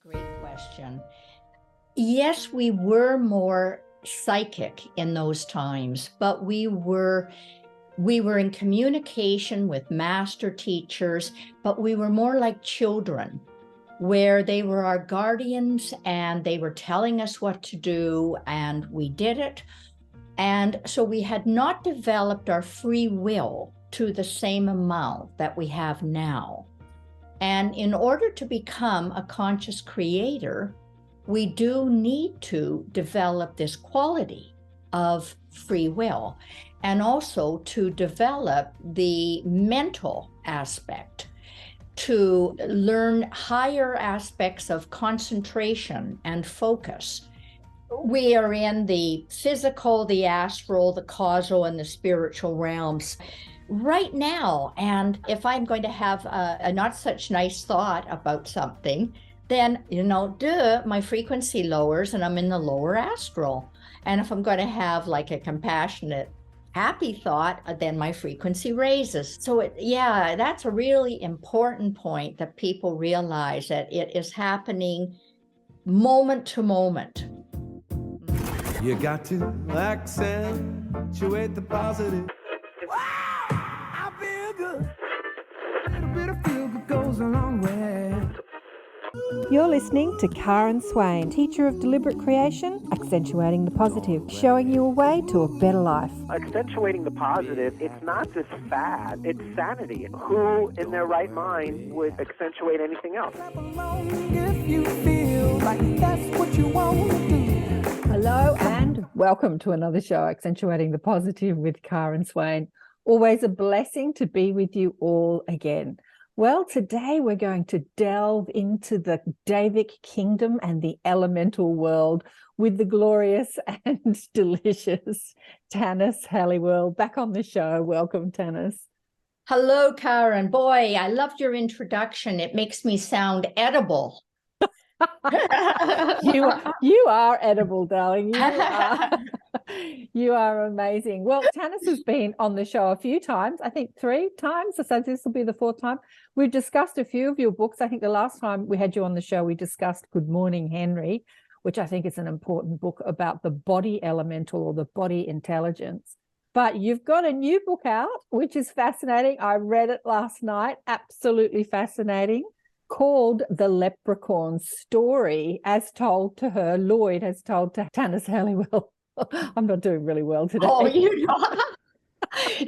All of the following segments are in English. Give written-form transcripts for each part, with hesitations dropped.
Great question. Yes, we were more psychic in those times, but we were in communication with master teachers, but we were more like children, where they were our guardians and they were telling us what to do, and we did it. And so we had not developed our free will to the same amount that we have now. And in order to become a conscious creator, we do need to develop this quality of free will, and also to develop the mental aspect, to learn higher aspects of concentration and focus. We are in the physical, the astral, the causal, and the spiritual realms right now. And if I'm going to have a not such nice thought about something, then, my frequency lowers and I'm in the lower astral. And if I'm going to have like a compassionate, happy thought, then my frequency raises. So that's a really important point, that people realize that it is happening moment to moment. You got to accentuate the positive. Wow, I feel good. A little bit of feel good goes a long way. You're listening to Karen Swain, teacher of deliberate creation, accentuating the positive, showing you a way to a better life. Accentuating the positive, it's not just fad, it's sanity. Who in their right mind would accentuate anything else? If you feel like that's what you want to do. Hello and welcome to another show, Accentuating the Positive with Karen Swain. Always a blessing to be with you all again. Well, today we're going to delve into the Davic kingdom and the elemental world with the glorious and delicious Tanis Helliwell back on the show. Welcome, Tanis. Hello, Karen. Boy, I loved your introduction. It makes me sound edible. You are edible, darling. You are amazing. Well, Tanis has been on the show a few times, I think 3 times, so this will be the 4th time. We've discussed a few of your books. I think the last time we had you on the show, we discussed Good Morning, Henry, which I think is an important book about the body elemental or the body intelligence. But you've got a new book out, which is fascinating. I read it last night. Absolutely fascinating. Called The Leprechaun Story, as told to her, Lloyd has told to Tanis Helliwell. I'm not doing really well today. Oh,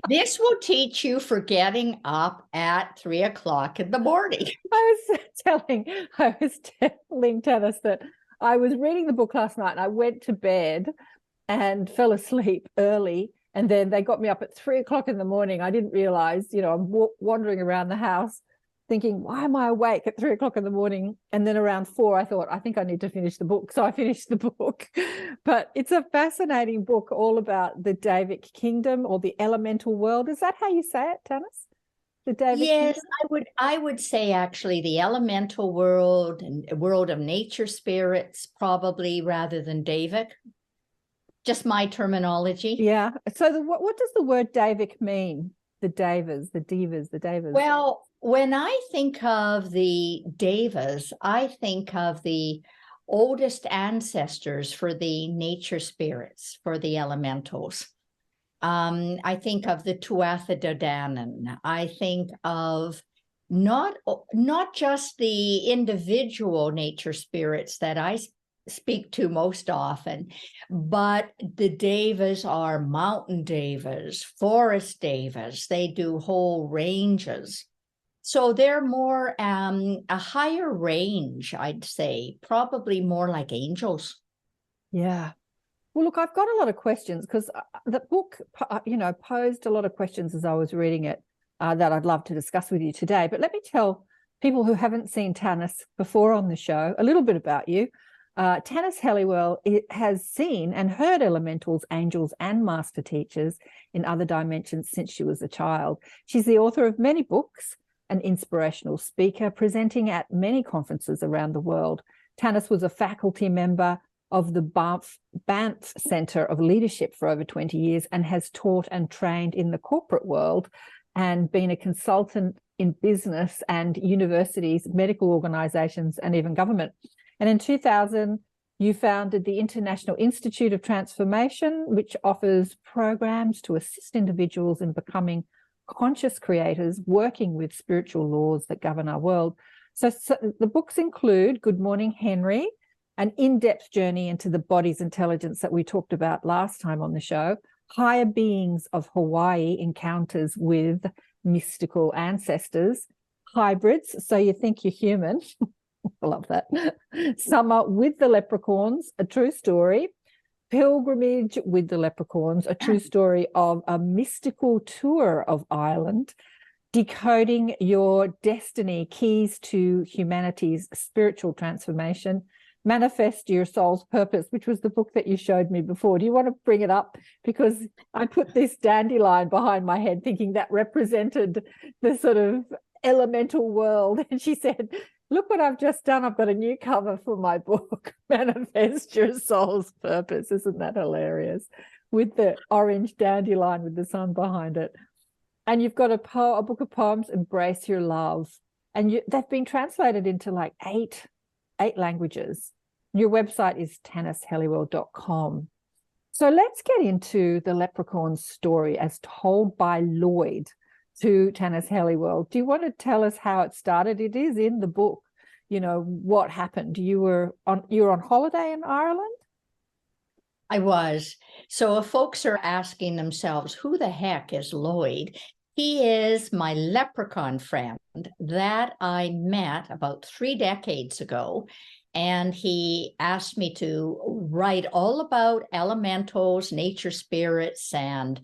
this will teach you for getting up at 3 o'clock in the morning. I was telling Tanis that I was reading the book last night and I went to bed and fell asleep early. And then they got me up at 3 o'clock in the morning. I didn't realize, I'm wandering around the house thinking, why am I awake at 3 o'clock in the morning? And then around 4, I thought, I think I need to finish the book. So I finished the book. But it's a fascinating book all about the Davic kingdom or the elemental world. Is that how you say it, Tanis? The Davic Yes, kingdom? I would say actually the elemental world and world of nature spirits, probably, rather than Davic. Just my terminology. Yeah. So what does the word Davic mean? The Devas. Well, when I think of the Devas, I think of the oldest ancestors for the nature spirits, for the elementals. I think of the Tuatha De Danann. I think of not just the individual nature spirits that I speak to most often, but the Devas are mountain Devas, forest Devas. They do whole ranges. So they're more a higher range, I'd say, probably more like angels. Yeah. Well, look, I've got a lot of questions because the book, posed a lot of questions as I was reading it that I'd love to discuss with you today. But let me tell people who haven't seen Tanis before on the show a little bit about you. Tanis Helliwell has seen and heard elementals, angels, and master teachers in other dimensions since she was a child. She's the author of many books, an inspirational speaker, presenting at many conferences around the world. Tanis was a faculty member of the Banff Centre of Leadership for over 20 years and has taught and trained in the corporate world and been a consultant in business and universities, medical organizations, and even government. And in 2000, you founded the International Institute of Transformation, which offers programs to assist individuals in becoming conscious creators, working with spiritual laws that govern our world. So the books include Good Morning, Henry, an in-depth journey into the body's intelligence that we talked about last time on the show, Higher Beings of Hawaii, Encounters with Mystical Ancestors, Hybrids, so you think you're human. I love that. Summer with the Leprechauns, a true story. Pilgrimage with the Leprechauns, a true story of a mystical tour of Ireland. Decoding Your Destiny, Keys to Humanity's Spiritual Transformation. Manifest Your Soul's Purpose, which was the book that you showed me before. Do you want to bring it up? Because I put this dandelion behind my head thinking that represented the sort of elemental world. And she said, look what I've just done. I've got a new cover for my book, Manifest Your Soul's Purpose. Isn't that hilarious? With the orange dandelion with the sun behind it. And you've got a book of poems, Embrace Your Love. And they've been translated into like eight languages. Your website is tanishelliwell.com. So let's get into the Leprechaun story as told by Lloyd to Tanis Helliwell. Do you want to tell us how it started? It is in the book, you know, what happened. You were on holiday in Ireland? I was. So if folks are asking themselves, who the heck is Lloyd? He is my leprechaun friend that I met about 3 decades ago. And he asked me to write all about elementals, nature spirits, and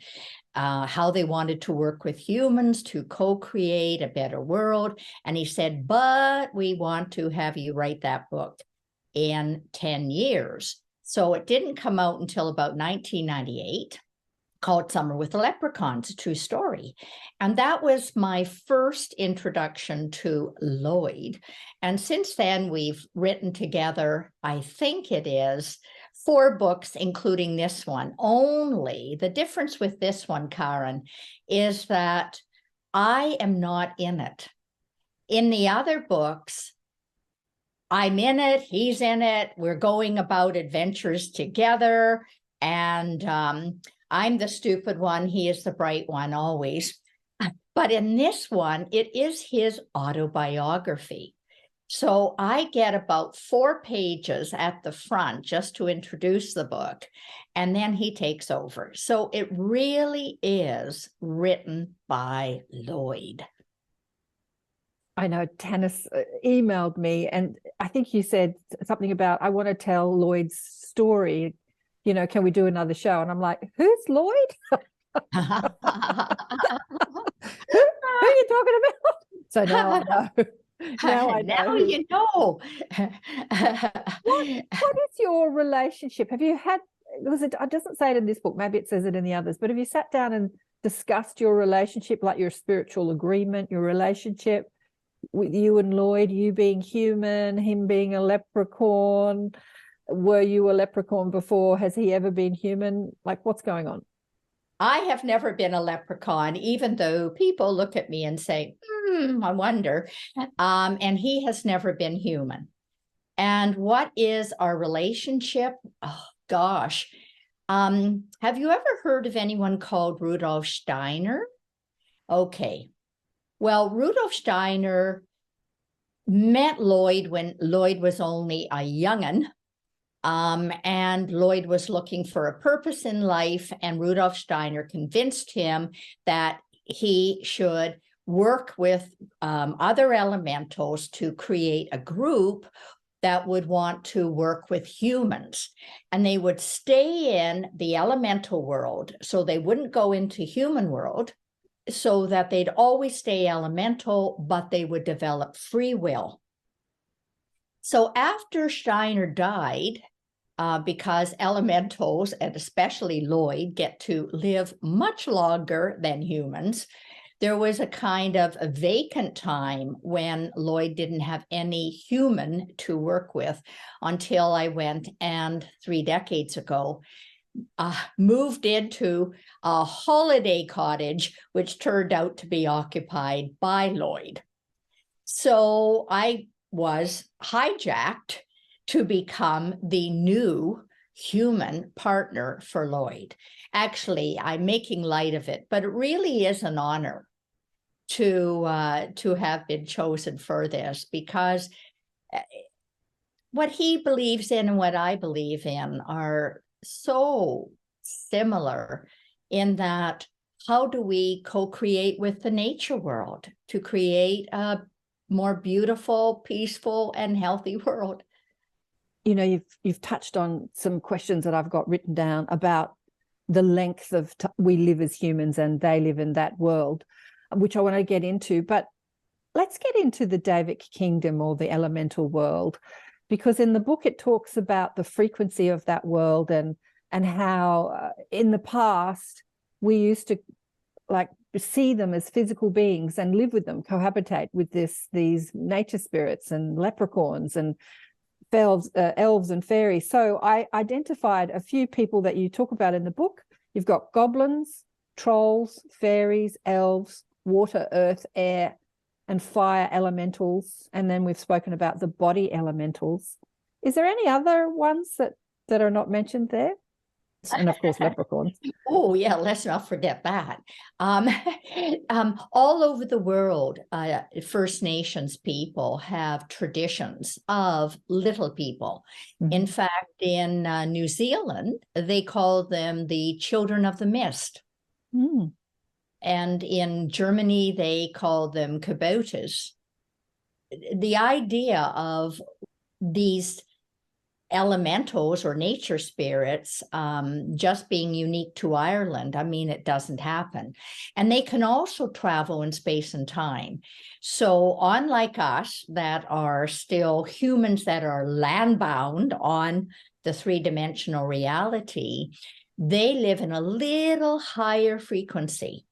how they wanted to work with humans to co-create a better world. And he said, but we want to have you write that book in 10 years. So it didn't come out until about 1998, called Summer with the Leprechauns, a true story. And that was my first introduction to Lloyd. And since then, we've written together, I think it is 4 books, including this one. Only the difference with this one, Karen, is that I am not in it. In the other books, I'm in it, he's in it, we're going about adventures together, and I'm the stupid one, he is the bright one always. But in this one, it is his autobiography. So I get about 4 pages at the front just to introduce the book, and then he takes over. So it really is written by Lloyd. I know Tanis emailed me, and I think you said something about, I want to tell Lloyd's story. You know, can we do another show? And I'm like, who's Lloyd? Who are you talking about? So now I know. Now I know. Now you know. What is your relationship? Have you had, because it doesn't say it in this book, maybe it says it in the others, but have you sat down and discussed your relationship, like your spiritual agreement, your relationship with you and Lloyd, you being human, him being a leprechaun? Were you a leprechaun before? Has he ever been human? Like, what's going on? I have never been a leprechaun, even though people look at me and say, I wonder. And he has never been human. And what is our relationship? Oh, gosh. Have you ever heard of anyone called Rudolf Steiner? Okay. Well, Rudolf Steiner met Lloyd when Lloyd was only a young'un. And Lloyd was looking for a purpose in life, and Rudolf Steiner convinced him that he should work with other elementals to create a group that would want to work with humans. And they would stay in the elemental world, so they wouldn't go into human world, so that they'd always stay elemental, but they would develop free will. So after Steiner died, because elementals, and especially Lloyd, get to live much longer than humans, there was a kind of a vacant time when Lloyd didn't have any human to work with, until I went and 3 decades ago moved into a holiday cottage, which turned out to be occupied by Lloyd. So I was hijacked to become the new human partner for Lloyd. Actually, I'm making light of it, but it really is an honor to have been chosen for this, because what he believes in and what I believe in are so similar, in that how do we co-create with the nature world to create a more beautiful, peaceful, and healthy world? You know, you've touched on some questions that I've got written down about the length of we live as humans and they live in that world, which I want to get into. But let's get into the Davic kingdom, or the elemental world, because in the book it talks about the frequency of that world, and how in the past we used to like see them as physical beings and live with them, cohabitate with these nature spirits and leprechauns and elves and fairies. So I identified a few people that you talk about in the book. You've got goblins, trolls, fairies, elves, water, earth, air, and fire elementals. And then we've spoken about the body elementals. Is there any other ones that are not mentioned there? And of course, leprechauns. Oh, yeah, let's not forget that. All over the world, First Nations people have traditions of little people. Mm-hmm. In fact, in New Zealand, they call them the children of the mist. Mm. And in Germany, they call them kabouters. The idea of these elementals or nature spirits just being unique to Ireland, I mean, it doesn't happen. And they can also travel in space and time. So unlike us, that are still humans that are landbound on the three-dimensional reality, they live in a little higher frequency.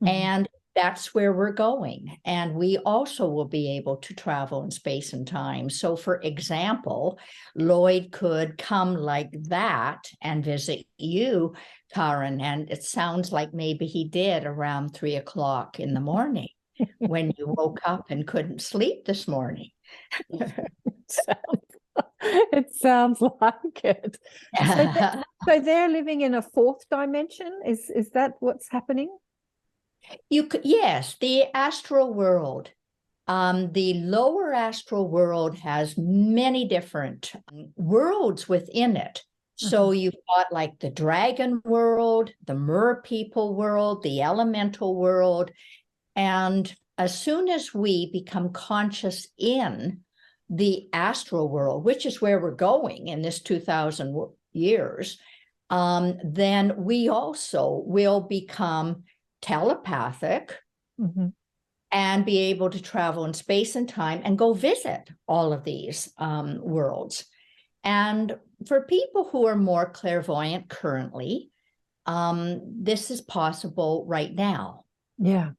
Mm-hmm. And that's where we're going. And we also will be able to travel in space and time. So for example, Lloyd could come like that and visit you, Karen, and it sounds like maybe he did around 3 o'clock in the morning when you woke up and couldn't sleep this morning. It sounds like it. So they're living in a fourth dimension? Is that what's happening? Yes, the astral world. The lower astral world has many different worlds within it. So you've got like the dragon world, the mer people world, the elemental world. And as soon as we become conscious in the astral world, which is where we're going in this 2000 years, then we also will become telepathic, mm-hmm. and be able to travel in space and time and go visit all of these worlds. And for people who are more clairvoyant currently, this is possible right now. Yeah.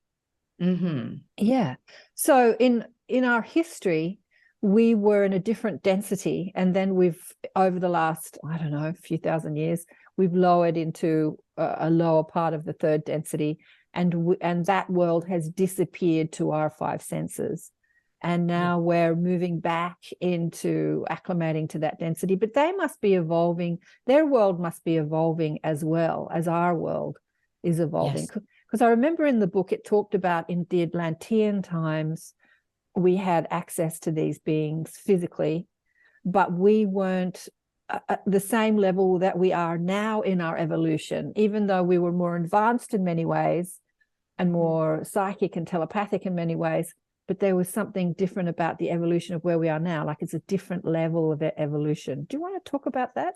Mm-hmm. Yeah. So in our history, we were in a different density, and then we've, over the last, I don't know, a few thousand years, we've lowered into a lower part of the third density, and that world has disappeared to our five senses. And now we're moving back into acclimating to that density, but they must be evolving. Their world must be evolving as well as our world is evolving. Because I remember in the book, it talked about in the Atlantean times, we had access to these beings physically, but we weren't at the same level that we are now in our evolution, even though we were more advanced in many ways and more psychic and telepathic in many ways. But there was something different about the evolution of where we are now. Like, it's a different level of evolution. Do you want to talk about that?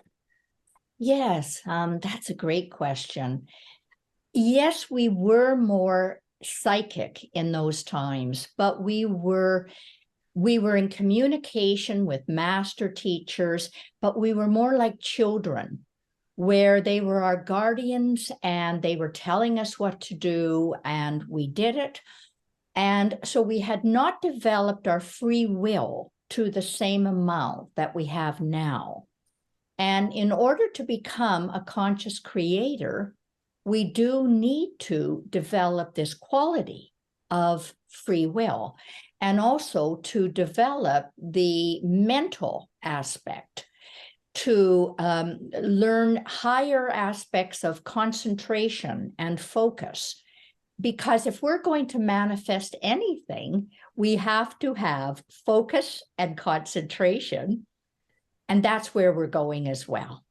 Yes, that's a great question. Yes, we were more psychic in those times, but we were in communication with master teachers, but we were more like children, where they were our guardians and they were telling us what to do, and we did it. And so we had not developed our free will to the same amount that we have now. And in order to become a conscious creator, we do need to develop this quality of free will, and also to develop the mental aspect, to learn higher aspects of concentration and focus. Because if we're going to manifest anything, we have to have focus and concentration. And that's where we're going as well.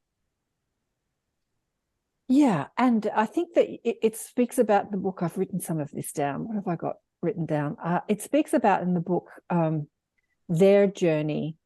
Yeah. And I think that it speaks about the book. I've written some of this down. What have I got written down? It speaks about in the book their journey.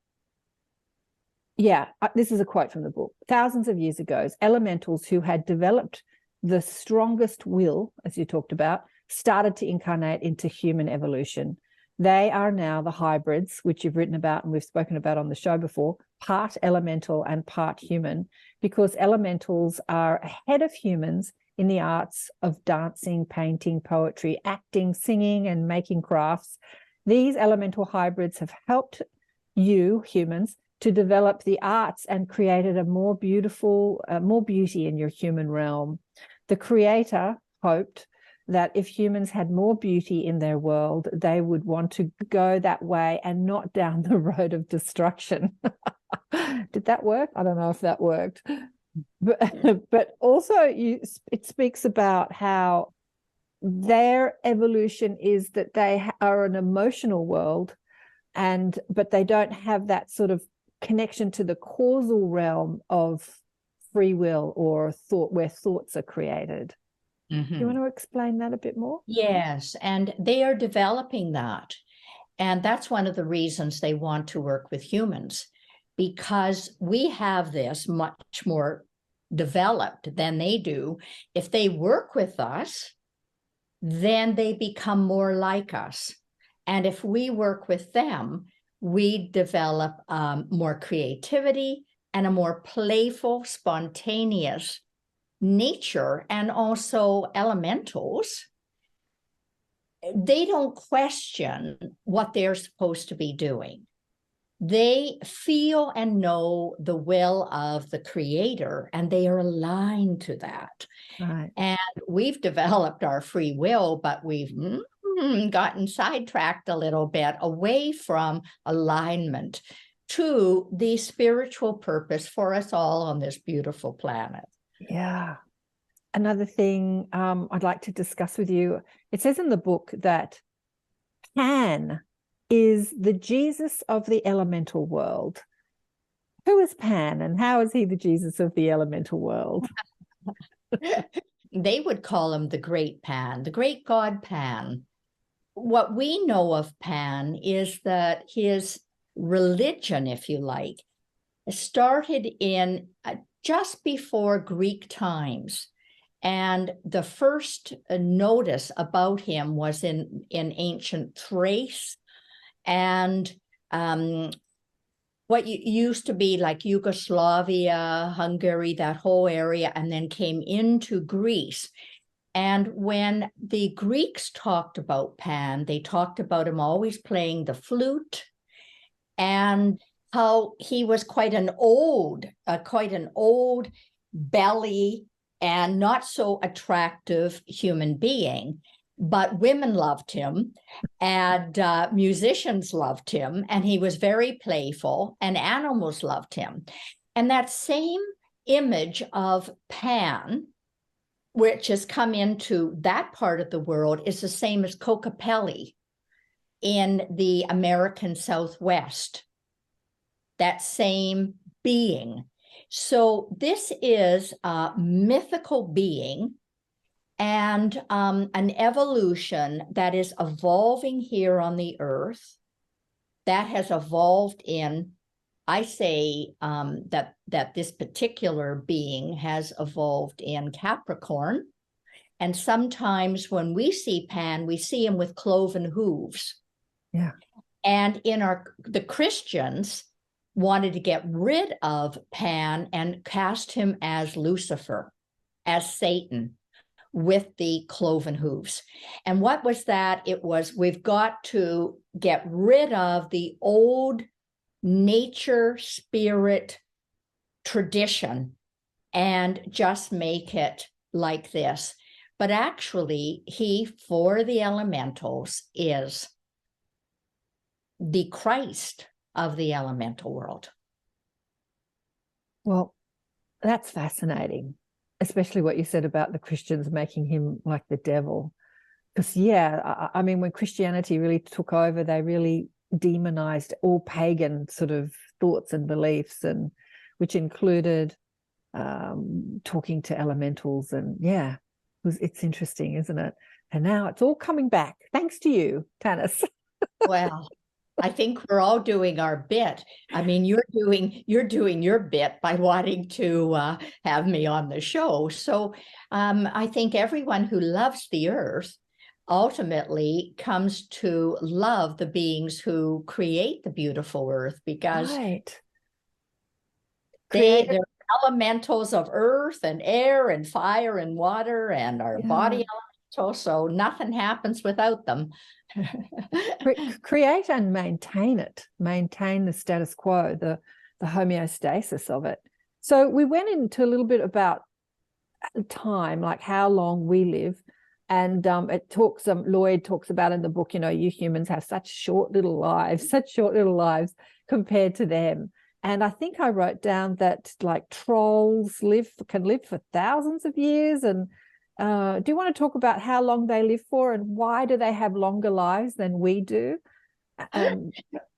Yeah, this is a quote from the book. Thousands of years ago, elementals who had developed the strongest will, as you talked about, started to incarnate into human evolution. They are now the hybrids, which you've written about and we've spoken about on the show before, part elemental and part human, because elementals are ahead of humans in the arts of dancing, painting, poetry, acting, singing, and making crafts. These elemental hybrids have helped you, humans, to develop the arts and created a more beautiful, more beauty in your human realm. The creator hoped that if humans had more beauty in their world, they would want to go that way and not down the road of destruction. Did that work? I don't know if that worked. But also it speaks about how their evolution is that they are an emotional world, but they don't have that sort of connection to the causal realm of free will or thought, where thoughts are created. Mm-hmm. Do you want to explain that a bit more? Yes, and they are developing that. And that's one of the reasons they want to work with humans, because we have this much more developed than they do. If they work with us, then they become more like us. And if we work with them, we develop more creativity and a more playful, spontaneous nature. And also elementals, they don't question what they're supposed to be doing. They feel and know the will of the creator, and they are aligned to that. Right. And we've developed our free will, but we've gotten sidetracked a little bit away from alignment to the spiritual purpose for us all on this beautiful planet. Yeah. Another thing I'd like to discuss with you, it says in the book that Pan is the Jesus of the elemental world. Who is Pan and how is he the Jesus of the elemental world? They would call him the great Pan, the great god Pan. What we know of Pan is that his religion, if you like, started in just before Greek times. And the first notice about him was in ancient Thrace and what used to be like Yugoslavia, Hungary, that whole area, and then came into Greece. And when the Greeks talked about Pan, they talked about him always playing the flute and how he was quite an old belly and not so attractive human being. But women loved him and musicians loved him, and he was very playful and animals loved him. And that same image of Pan, which has come into that part of the world, is the same as Kokopelli in the American Southwest, that same being. So this is a mythical being and an evolution that is evolving here on the earth, that has evolved in, I say that this particular being has evolved in Capricorn. And sometimes when we see Pan, we see him with cloven hooves. Yeah. And the Christians wanted to get rid of Pan and cast him as Lucifer, as Satan, with the cloven hooves. And what was that? It was, we've got to get rid of the old nature, spirit, tradition and just make it like this. But actually, he, for the elementals, is the Christ of the elemental world. Well, that's fascinating, especially what you said about the Christians making him like the devil. Because, yeah, I mean, when Christianity really took over, they really demonized all pagan sort of thoughts and beliefs, and which included talking to elementals. And yeah, it's interesting, isn't it? And now it's all coming back thanks to you, Tanis. Well, I think we're all doing our bit. I mean, you're doing your bit by wanting to have me on the show. So I think everyone who loves the earth ultimately comes to love the beings who create the beautiful earth, because they're elementals of earth and air and fire and water and our body elemental. So nothing happens without them. Create and maintain the status quo, the homeostasis of it. So we went into a little bit about time, like how long we live. And it talks, Lloyd talks about in the book, you humans have such short little lives compared to them. And I think I wrote down that like trolls can live for thousands of years. And do you want to talk about how long they live for and why do they have longer lives than we do?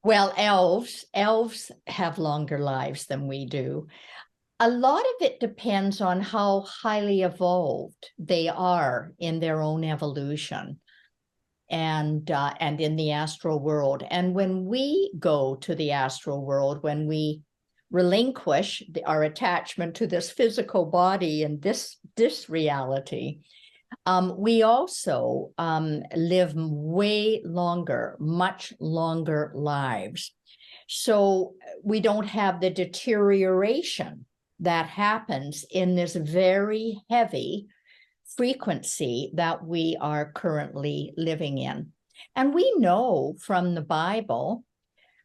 Well, elves have longer lives than we do. A lot of it depends on how highly evolved they are in their own evolution and in the astral world. And when we go to the astral world, when we relinquish our attachment to this physical body and this reality, we also live way longer, much longer lives. So we don't have the deterioration that happens in this very heavy frequency that we are currently living in. And we know from the Bible,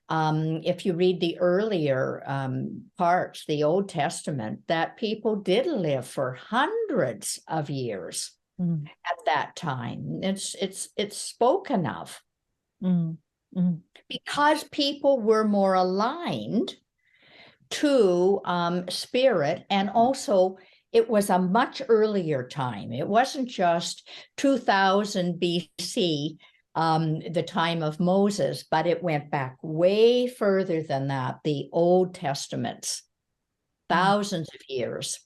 if you read the earlier parts, the Old Testament, that people did live for hundreds of years at that time. It's spoken of because people were more aligned to spirit, and also it was a much earlier time. It wasn't just 2000 BC, the time of Moses, but it went back way further than that, the Old Testaments, thousands of years.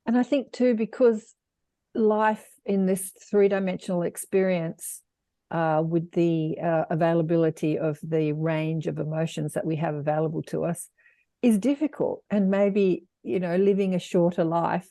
And I think too, because life in this three-dimensional experience, with the availability of the range of emotions that we have available to us, is difficult, and maybe living a shorter life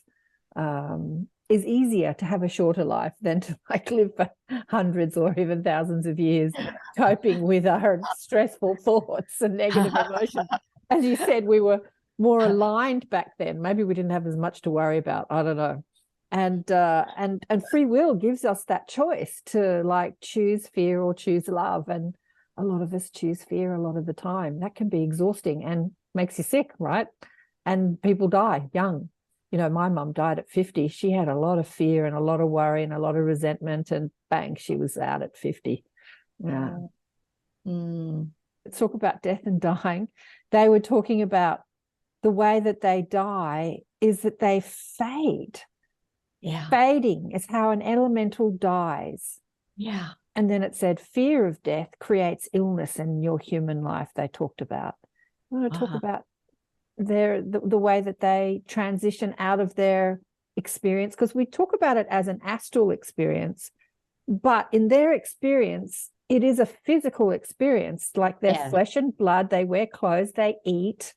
is easier to have a shorter life than to like live for hundreds or even thousands of years coping with our stressful thoughts and negative emotions. As you said, we were more aligned back then. Maybe we didn't have as much to worry about. I don't know. And free will gives us that choice to like choose fear or choose love. And a lot of us choose fear a lot of the time. That can be exhausting and makes you sick, right? And people die young. My mum died at 50. She had a lot of fear and a lot of worry and a lot of resentment, and bang, she was out at 50. Yeah. Let's talk about death and dying. They were talking about the way that they die is that they fade. Yeah. Fading is how an elemental dies. Yeah. And then it said fear of death creates illness in your human life, they talked about. I want to talk about the way that they transition out of their experience, because we talk about it as an astral experience, but in their experience, it is a physical experience, like their flesh and blood, they wear clothes, they eat,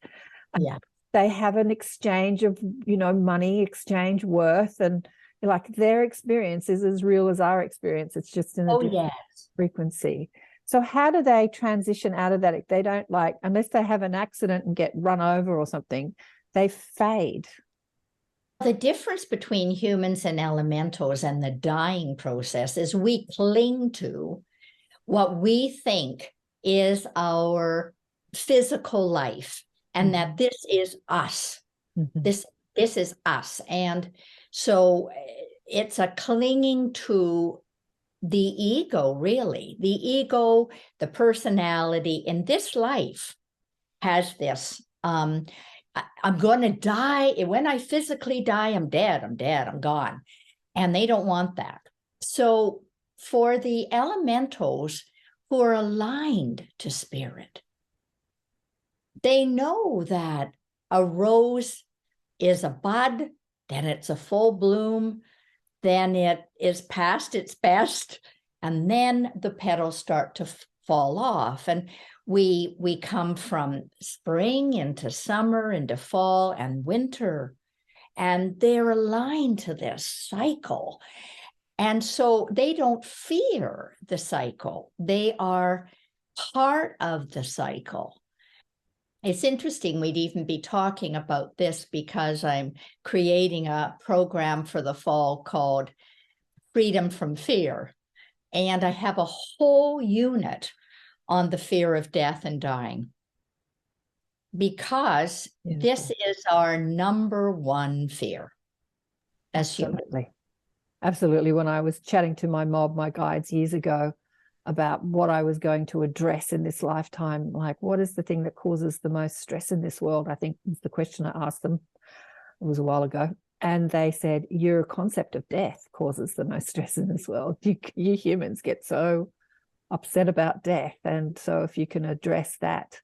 they have an exchange of, money, exchange worth, and like their experience is as real as our experience. It's just in a different frequency. So how do they transition out of that? If they don't unless they have an accident and get run over or something, they fade. The difference between humans and elementals and the dying process is we cling to what we think is our physical life, and that this is us. Mhm. This is us. And so it's a clinging to the ego, really. The ego, the personality in this life has this, I'm going to die. When I physically die, I'm dead, I'm gone. And they don't want that. So for the elementals who are aligned to spirit, they know that a rose is a bud, then it's a full bloom, then it is past its best, and then the petals start to fall off. And we come from spring into summer, into fall and winter, and they're aligned to this cycle. And so they don't fear the cycle. They are part of the cycle. It's interesting we'd even be talking about this because I'm creating a program for the fall called Freedom from Fear. And I have a whole unit on the fear of death and dying, because this is our number one fear as humans. Absolutely. When I was chatting to my guides years ago about what I was going to address in this lifetime, like what is the thing that causes the most stress in this world, I think was the question I asked them. It was a while ago. And they said, your concept of death causes the most stress in this world. You humans get so upset about death. And so if you can address that,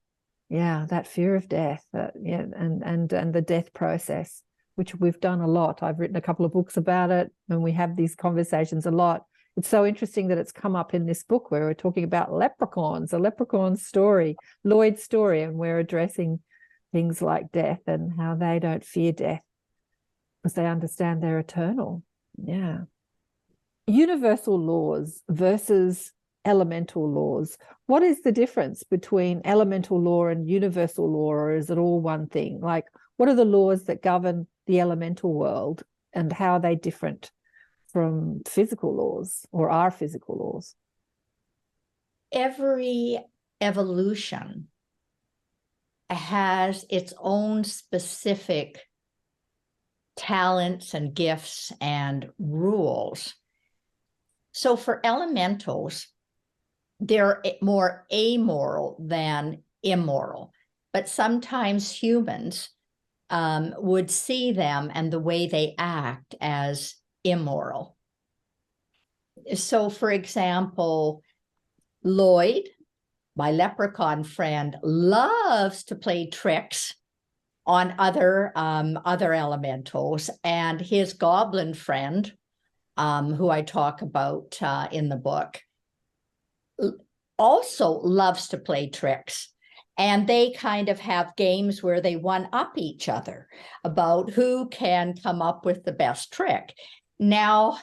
that fear of death, and the death process, which we've done a lot. I've written a couple of books about it, and we have these conversations a lot. It's so interesting that it's come up in this book where we're talking about leprechauns, a leprechaun story, Lloyd's story, and we're addressing things like death and how they don't fear death because they understand they're eternal. Yeah. Universal laws versus elemental laws. What is the difference between elemental law and universal law, or is it all one thing? Like, what are the laws that govern the elemental world, and how are they different from physical laws, or our physical laws? Every evolution has its own specific talents and gifts and rules. So for elementals, they're more amoral than immoral, but sometimes humans would see them and the way they act as immoral. So, for example, Lloyd, my leprechaun friend, loves to play tricks on other elementals, and his goblin friend, who I talk about in the book, also loves to play tricks. And they kind of have games where they one-up each other about who can come up with the best trick. Now,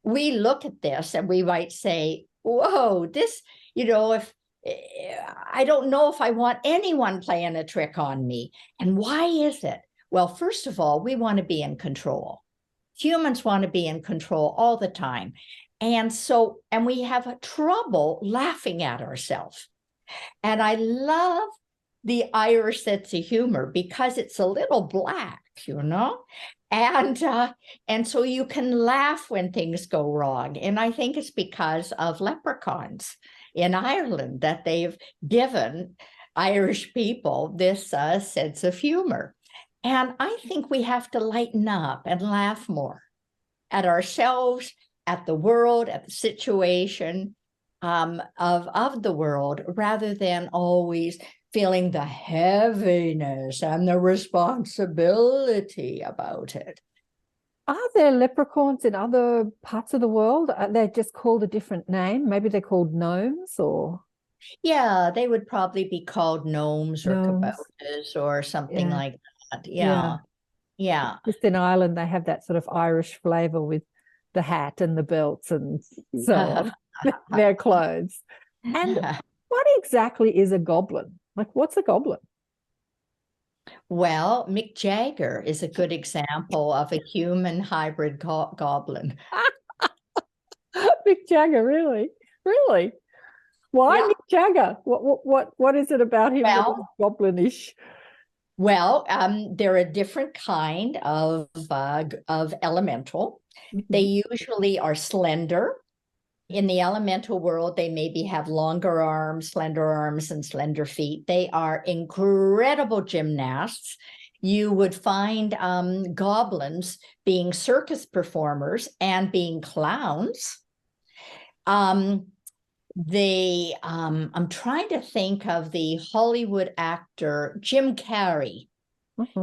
we look at this and we might say, whoa, this, if I don't know if I want anyone playing a trick on me. And why is it? Well, first of all, we want to be in control. Humans want to be in control all the time. And we have trouble laughing at ourselves. And I love the Irish sense of humor because it's a little black, and so you can laugh when things go wrong. And I think it's because of leprechauns in Ireland that they've given Irish people this sense of humor. And I think we have to lighten up and laugh more at ourselves, at the world, at the situation of the world, rather than always feeling the heaviness and the responsibility about it. Are there leprechauns in other parts of the world? Are they just called a different name? Maybe they're called gnomes, or? Yeah, they would probably be called gnomes or kaboutas or something like that. Yeah. Just in Ireland, they have that sort of Irish flavor with the hat and the belts and so on. Their clothes. And what exactly is a goblin? Like, what's a goblin? Well, Mick Jagger is a good example of a human hybrid goblin. Mick Jagger, really? Why Mick Jagger? What is it about him that is goblinish? Well, they're a different kind of elemental. They usually are slender. In the elemental world, they maybe have longer arms, and slender feet. They are incredible gymnasts. You would find goblins being circus performers and being clowns. I'm trying to think of the Hollywood actor Jim Carrey.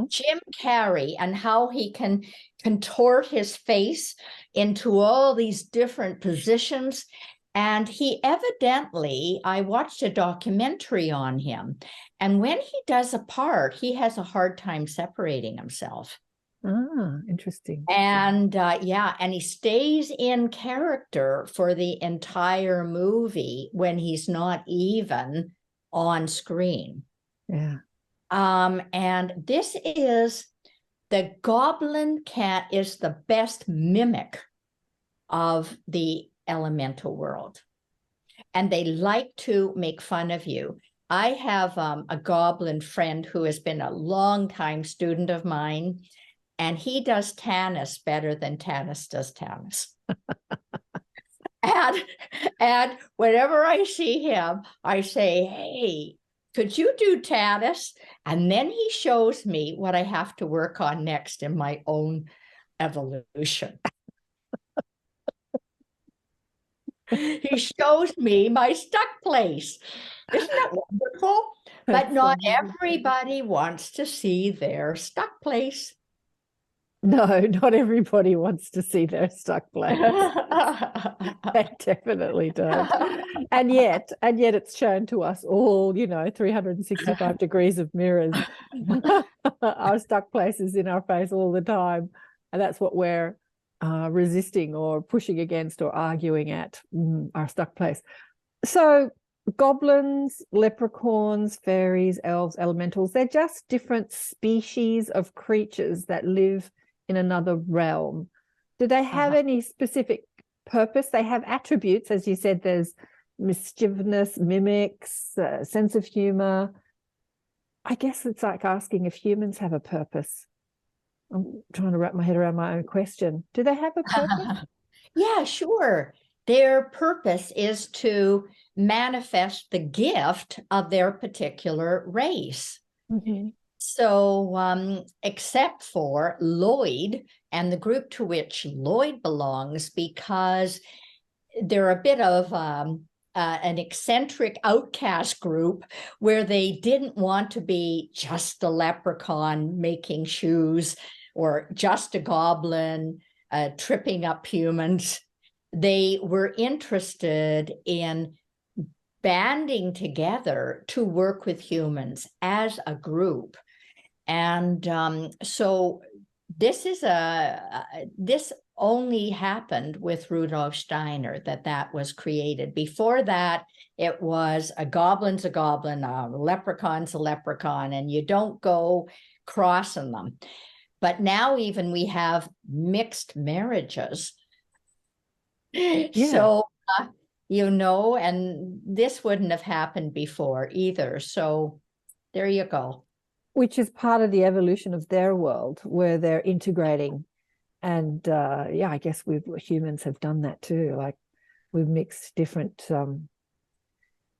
Jim Carrey, and how he can contort his face into all these different positions. And he evidently, I watched a documentary on him, and when he does a part, he has a hard time separating himself. Ah, interesting. And and he stays in character for the entire movie when he's not even on screen. Yeah. And this is the goblin cat is the best mimic of the elemental world. And they like to make fun of you. I have a goblin friend who has been a long-time student of mine, and he does Tanis better than Tanis does Tanis. and whenever I see him, I say, hey, could you do Tanis? And then he shows me what I have to work on next in my own evolution. He shows me my stuck place. Isn't that wonderful? But not everybody wants to see their stuck place. No, not everybody wants to see their stuck place. They definitely don't. And yet it's shown to us all, 365 degrees of mirrors. Our stuck places in our face all the time. And that's what we're resisting or pushing against or arguing at, our stuck place. So goblins, leprechauns, fairies, elves, elementals, they're just different species of creatures that live in another realm. Do they have any specific purpose? They have attributes, as you said. There's mischievousness, mimics, sense of humor. I guess it's like asking if humans have a purpose. I'm trying to wrap my head around my own question. Do they have a purpose? Yeah, sure. Their purpose is to manifest the gift of their particular race. Mm-hmm. So, except for Lloyd and the group to which Lloyd belongs, because they're a bit of an eccentric outcast group where they didn't want to be just a leprechaun making shoes or just a goblin tripping up humans. They were interested in banding together to work with humans as a group. And so this is this only happened with Rudolf Steiner, that was created. Before that, it was a goblin's a goblin, a leprechaun's a leprechaun, and you don't go crossing them. But now even we have mixed marriages. Yeah. So, and this wouldn't have happened before either. So there you go. Which is part of the evolution of their world, where they're integrating. And I guess humans have done that too. Like we've mixed different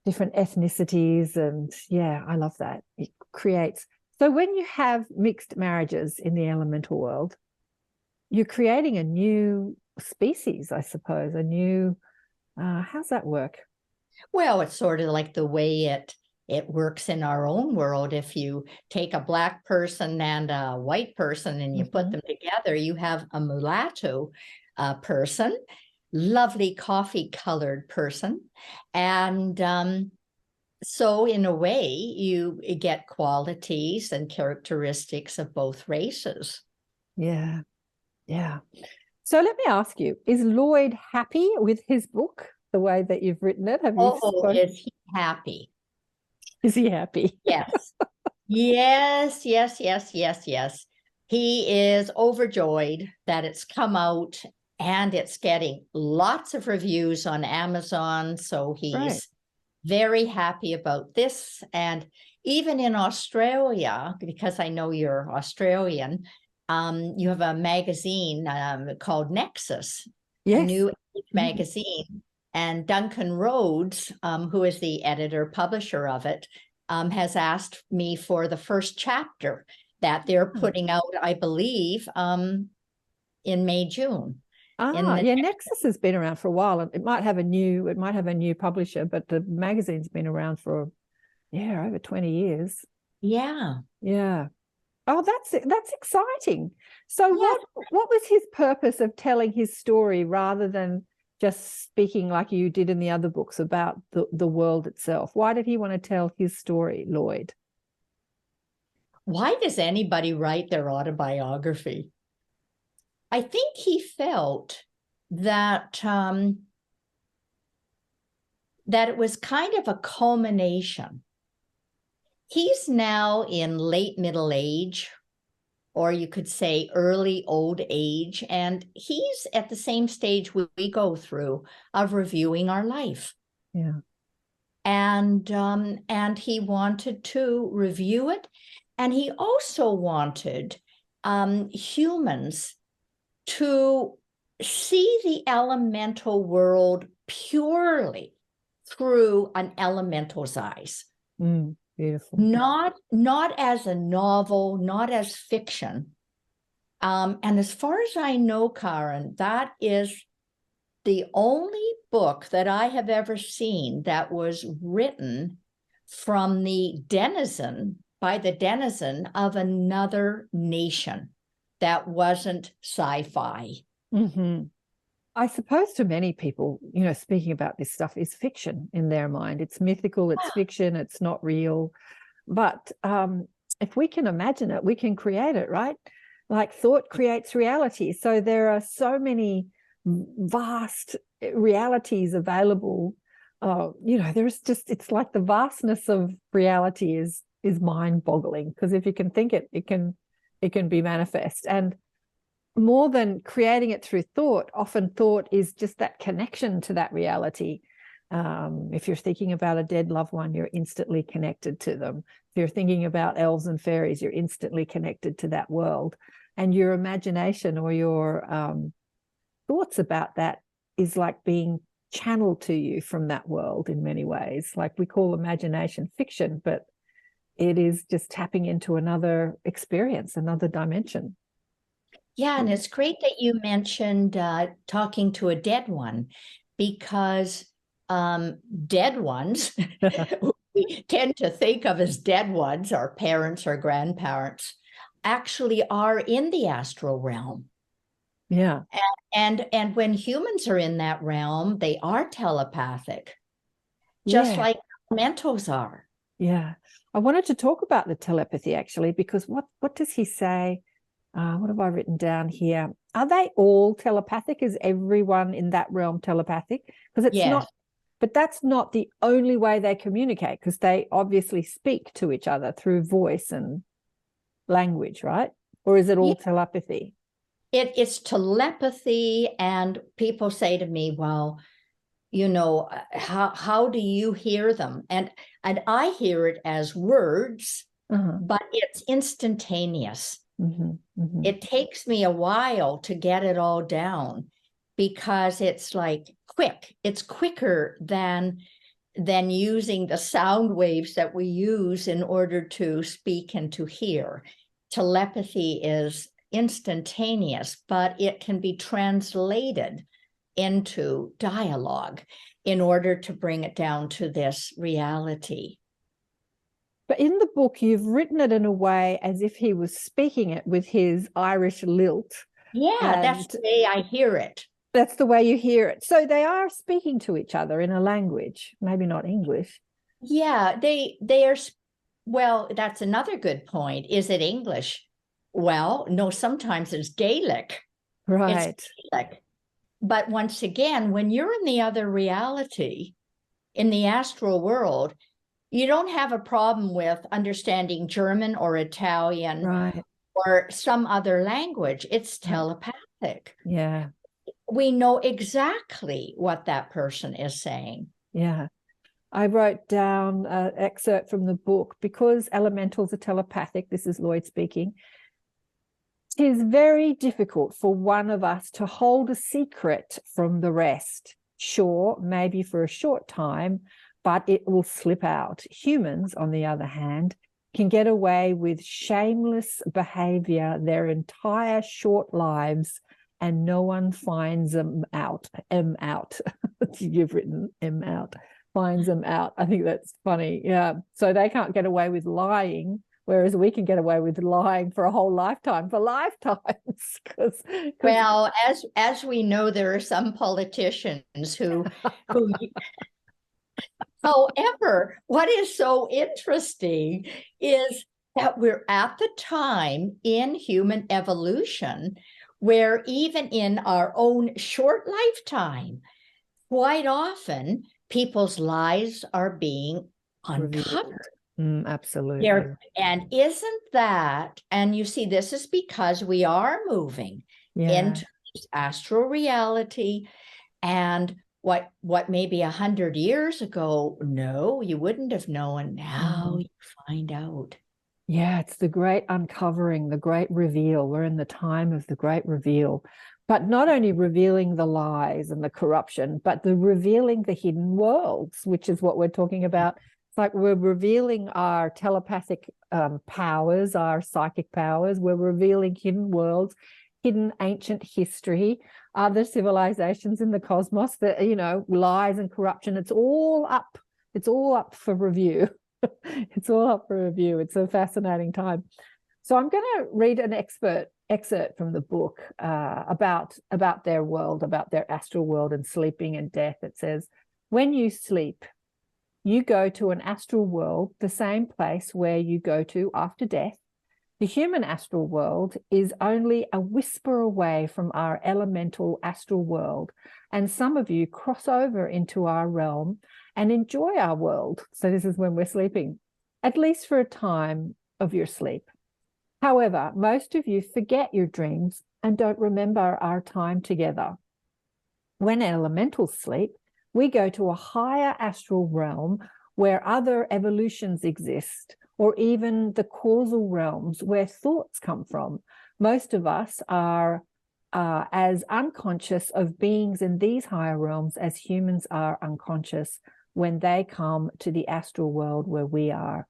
ethnicities, and I love that. It creates. So when you have mixed marriages in the elemental world, you're creating a new species, I suppose. A new. How's that work? Well, it's sort of like the way it works in our own world. If you take a Black person and a white person and you put them together, you have a mulatto person, lovely coffee-colored person. And so in a way, you get qualities and characteristics of both races. Yeah. So let me ask you, is Lloyd happy with his book, the way that you've written it? Is he happy? Is he happy? Yes. Yes. He is overjoyed that it's come out, and it's getting lots of reviews on Amazon. So he's very happy about this. And even in Australia, because I know you're Australian, you have a magazine called Nexus, a new magazine. And Duncan Rhodes, who is the editor, publisher of it, has asked me for the first chapter that they're putting out, I believe, in May, June. Nexus has been around for a while, and it might have a new publisher, but the magazine's been around for over 20 years. Yeah. Oh, that's exciting. So what was his purpose of telling his story rather than just speaking like you did in the other books about the world itself? Why did he want to tell his story, Lloyd? Why does anybody write their autobiography? I think he felt that that it was kind of a culmination. He's now in late middle age, or you could say early old age, and he's at the same stage we go through of reviewing our life. Yeah. And he wanted to review it, and he also wanted humans to see the elemental world purely through an elemental's eyes. Beautiful. Not as a novel, not as fiction. And as far as I know, Karen, that is the only book that I have ever seen that was written from by the denizen of another nation that wasn't sci-fi. Mm-hmm. I suppose to many people, speaking about this stuff is fiction in their mind. It's mythical, it's fiction, it's not real. But if we can imagine it, we can create it, right? Like thought creates reality. So there are so many vast realities available. There's just, it's like the vastness of reality is mind-boggling, because if you can think it, it can be manifest. And more than creating it through thought, often thought is just that connection to that reality. If you're thinking about a dead loved one, you're instantly connected to them. If you're thinking about elves and fairies, you're instantly connected to that world. And your imagination or your thoughts about that is like being channeled to you from that world in many ways. Like we call imagination fiction, but it is just tapping into another experience, another dimension. Yeah, and it's great that you mentioned talking to a dead one, because dead ones, we tend to think of as dead ones, our parents or grandparents, actually are in the astral realm. Yeah. And when humans are in that realm, they are telepathic, just like mentals are. Yeah. I wanted to talk about the telepathy, actually, because what does he say? What have I written down here? Are they all telepathic? Is everyone in that realm telepathic? Because it's not, but that's not the only way they communicate, because they obviously speak to each other through voice and language, right? Or is it all telepathy? It's telepathy, and people say to me, well, how do you hear them? And I hear it as words, but it's instantaneous. It takes me a while to get it all down, because it's like quick. It's quicker than using the sound waves that we use in order to speak and to hear. Telepathy is instantaneous, but it can be translated into dialogue in order to bring it down to this reality. But in the book, you've written it in a way as if he was speaking it with his Irish lilt. Yeah, that's the way I hear it. That's the way you hear it. So they are speaking to each other in a language, maybe not English. Yeah, they are. Well, that's another good point. Is it English? Well, no, sometimes it's Gaelic. Right. It's Gaelic. But once again, when you're in the other reality, in the astral world, you don't have a problem with understanding German or Italian, right, or some other language. It's telepathic. Yeah. We know exactly what that person is saying. Yeah. I wrote down an excerpt from the book, because elementals are telepathic. This is Lloyd speaking. It is very difficult for one of us to hold a secret from the rest. Sure, maybe for a short time, but it will slip out. Humans, on the other hand, can get away with shameless behavior their entire short lives, and no one finds them out. Out. You've written out. Finds them out. I think that's funny. Yeah. So they can't get away with lying, whereas we can get away with lying for a whole lifetime, for lifetimes. Well, as we know, there are some politicians who However, what is so interesting is that we're at the time in human evolution where even in our own short lifetime, quite often people's lives are being uncovered. Absolutely. And isn't that, and you see, this is because we are moving into this astral reality, and what maybe 100 years ago, no, you wouldn't have known. Now you find out. Yeah, it's the great uncovering, the great reveal. We're in the time of the great reveal, but not only revealing the lies and the corruption, but the revealing the hidden worlds, which is what we're talking about. It's like we're revealing our telepathic powers, our psychic powers. We're revealing hidden worlds, hidden ancient history, other civilizations in the cosmos, that, you know, lies and corruption. It's all up for review. It's all up for review. It's a fascinating time. So I'm going to read an excerpt from the book about their world, about their astral world and sleeping and death. It says, when you sleep, you go to an astral world, the same place where you go to after death. The human astral world is only a whisper away from our elemental astral world, and some of you cross over into our realm and enjoy our world. So this is when we're sleeping, at least for a time of your sleep. However, most of you forget your dreams and don't remember our time together. When elementals sleep, we go to a higher astral realm where other evolutions exist, or even the causal realms where thoughts come from. Most of us are as unconscious of beings in these higher realms as humans are unconscious when they come to the astral world where we are,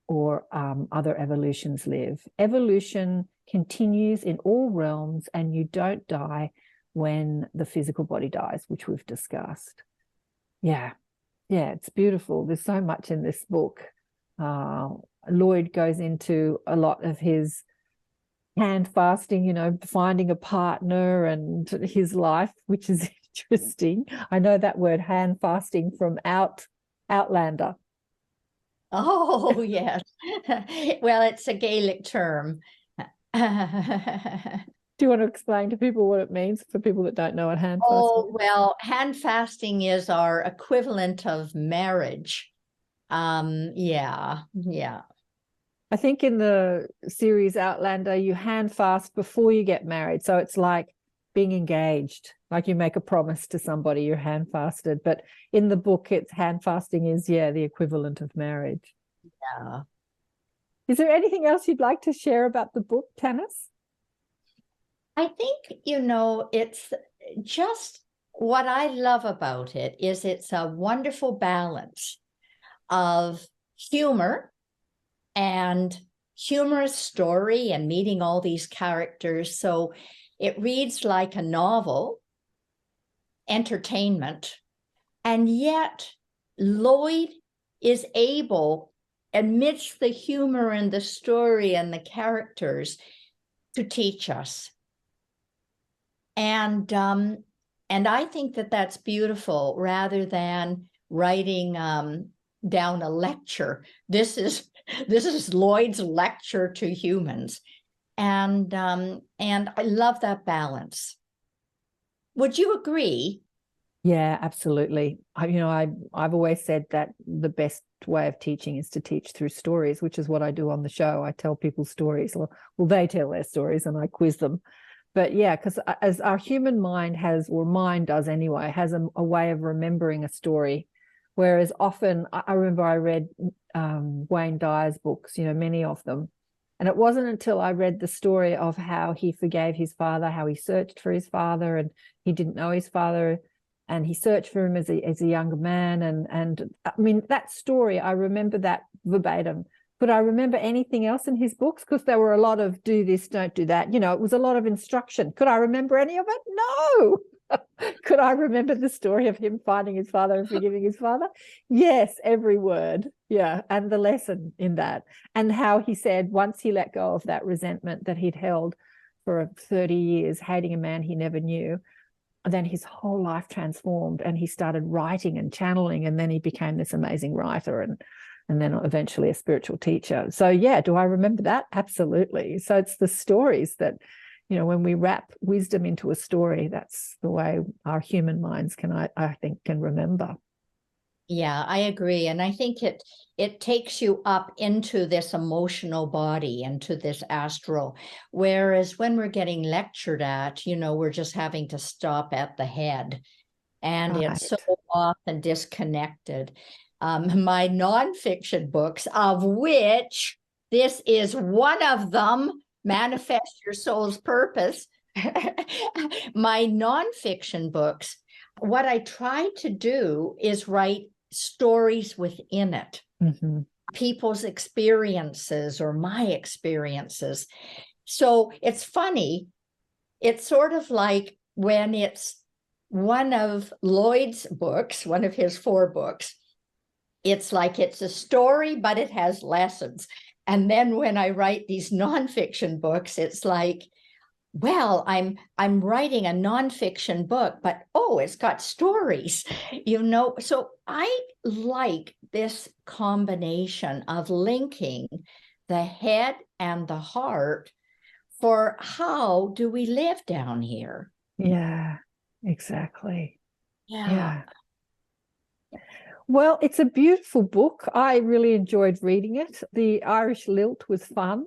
or other evolutions live. Evolution continues in all realms, and you don't die when the physical body dies, which we've discussed. Yeah, it's beautiful. There's so much in this book. Lloyd goes into a lot of his hand fasting, you know, finding a partner and his life, which is interesting. I know that word, hand fasting, from Outlander. Oh, yes. Well, it's a Gaelic term. Do you want to explain to people what it means for people that don't know what hand fasting is? Oh, well, hand fasting is our equivalent of marriage. Yeah. I think in the series Outlander, you hand fast before you get married. So it's like being engaged, like you make a promise to somebody, you're hand fasted. But in the book, it's hand fasting is, the equivalent of marriage. Yeah. Is there anything else you'd like to share about the book, Tanis? I think, it's just what I love about it is it's a wonderful balance of humor and humorous story and meeting all these characters. So it reads like a novel, entertainment, and yet Lloyd is able, amidst the humor and the story and the characters, to teach us. And I think that that's beautiful, rather than writing down a lecture. This is Lloyd's lecture to humans, and I love that balance. Would you agree? Yeah, absolutely. I've always said that the best way of teaching is to teach through stories, which is what I do on the show. I tell people stories, or they tell their stories, and I quiz them. But yeah, because as our human mind has, or mind does anyway, has a way of remembering a story Whereas often, I remember I read Wayne Dyer's books, many of them. And it wasn't until I read the story of how he forgave his father, how he searched for his father, and he didn't know his father, and he searched for him as a younger man. And I mean, that story, I remember that verbatim. Could I remember anything else in his books? Because there were a lot of do this, don't do that. It was a lot of instruction. Could I remember any of it? No. Could I remember the story of him finding his father and forgiving his father? Yes, every word. Yeah. And the lesson in that. And how he said once he let go of that resentment that he'd held for 30 years, hating a man he never knew, then his whole life transformed, and he started writing and channeling, and then he became this amazing writer and then eventually a spiritual teacher. So yeah, do I remember that? Absolutely. So it's the stories that, when we wrap wisdom into a story, that's the way our human minds I think can remember. Yeah, I agree. And I think it takes you up into this emotional body, into this astral. Whereas when we're getting lectured at, we're just having to stop at the head. And Right. it's so often disconnected. My nonfiction books, of which this is one of them, Manifest Your Soul's Purpose. My nonfiction books, what I try to do is write stories within it, people's experiences or my experiences. So it's funny. It's sort of like when it's one of Lloyd's books, one of his 4 books, it's like it's a story, but it has lessons. And then when I write these nonfiction books, it's like, well, I'm writing a nonfiction book, but it's got stories, So I like this combination of linking the head and the heart for how do we live down here? Yeah, exactly. Yeah. Well, it's a beautiful book. I really enjoyed reading it. The Irish Lilt was fun.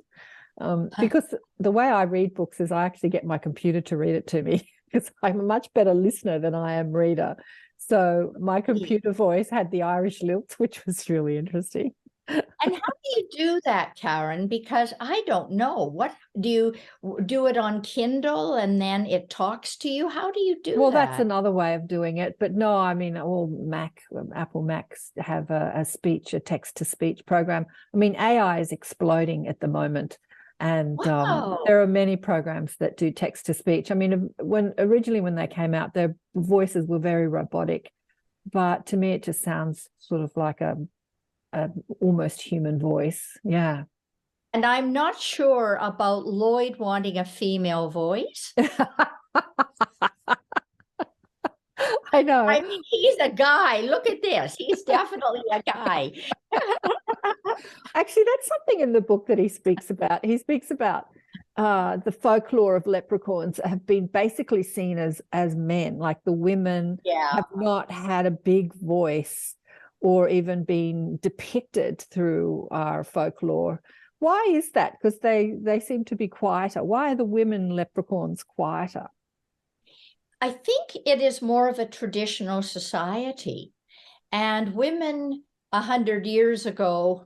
Because the way I read books is I actually get my computer to read it to me, because I'm a much better listener than I am reader. So my computer voice had the Irish lilt, which was really interesting. And how do you do that, Karen? Because I don't know. What do you do it on Kindle and then it talks to you? How do you do that? Well, that's another way of doing it. But no, I mean, all Apple Macs have a text-to-speech program. I mean, AI is exploding at the moment. And there are many programs that do text-to-speech. I mean, originally when they came out, their voices were very robotic. But to me, it just sounds sort of like a almost human voice. Yeah. And I'm not sure about Lloyd wanting a female voice. I know. I mean, he's a guy. Look at this. He's definitely a guy. Actually, that's something in the book that he speaks about. He speaks about the folklore of leprechauns have been basically seen as men, like the women have not had a big voice or even been depicted through our folklore. Why is that? Because they seem to be quieter. Why are the women leprechauns quieter? I think it is more of a traditional society. And women 100 years ago